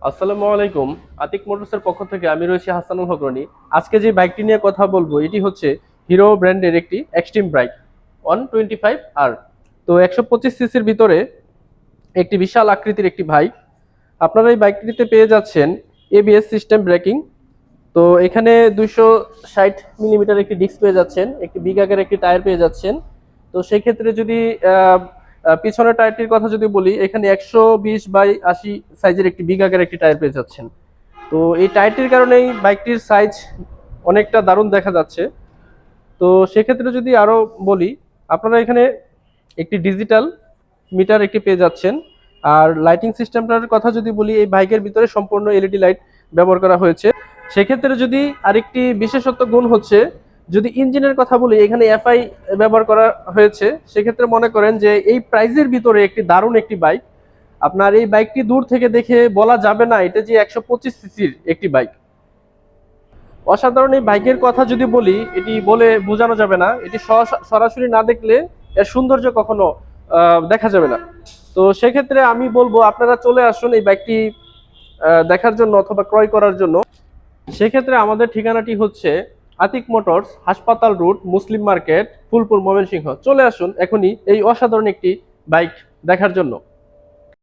আসসালামু আলাইকুম। আতিক মোটরসের পক্ষ থেকে আমি রয়েছি হাসানুল হক রনি। আজকে যে বাইকটি নিয়ে কথা বলবো এটি হচ্ছে হিরো ব্র্যান্ডের একটি এক্সট্রিম বাইক 125R। তো 125 সিসির ভিতরে একটি বিশাল আকৃতির একটি বাইক। আপনারা এই বাইকটিতে পেয়ে যাচ্ছেন এবিএস সিস্টেম ব্রেকিং। তো এখানে 260 মিলিমিটার একটি ডিস্ক পেয়ে যাচ্ছেন, একটি বিগ আগের একটি টায়ার পেয়ে যাচ্ছেন। তো সেই ক্ষেত্রে যদি আহ, পিছনের টায়ারটির কথা যদি বলি, এখানে 120/80 সাইজের একটি বিগ আগের একটি টায়ার পেয়ে যাচ্ছেন। তো এই টায়ারটির কারণেই বাইকটির সাইজ অনেকটা দারুণ দেখা যাচ্ছে। তো সেক্ষেত্রে যদি আরো বলি, আপনারা এখানে একটি ডিজিটাল মিটার একটি পেয়ে যাচ্ছেন। আর লাইটিং সিস্টেমটার কথা যদি বলি, এই বাইকের ভিতরে সম্পূর্ণ এলইডি লাইট ব্যবহার করা হয়েছে। সেক্ষেত্রে যদি আরেকটি বিশেষত্ব গুণ হচ্ছে, যদি ইঞ্জিনের কথা বলি, এখানে এফআই ব্যবহার করা হয়েছে। সেক্ষেত্রে মনে করেন যে এই প্রাইজের ভিতরে একটি দারুণ একটি বাইক। আপনার এই বাইকটি দূর থেকে দেখে বলা যাবে না এটা যে 125 সিসির একটি বাইক। অসাধারণ এই বাইকের কথা যদি বলি, এটি বলে বোঝানো যাবে না। এটি সরাসরি না দেখলে এর সৌন্দর্য কখনো দেখা যাবে না। তো সেক্ষেত্রে আমি বলবো আপনারা চলে আসুন এই বাইকটি দেখার জন্য অথবা ক্রয় করার জন্য। সেক্ষেত্রে আমাদের ঠিকানাটি হচ্ছে আতিক মোটরস, হাসপাতাল রোড, মুসলিম মার্কেট, ফুলপুর, ময়মনসিংহ। চলে আসুন এখনই এই অসাধারণ একটি বাইক দেখার জন্য।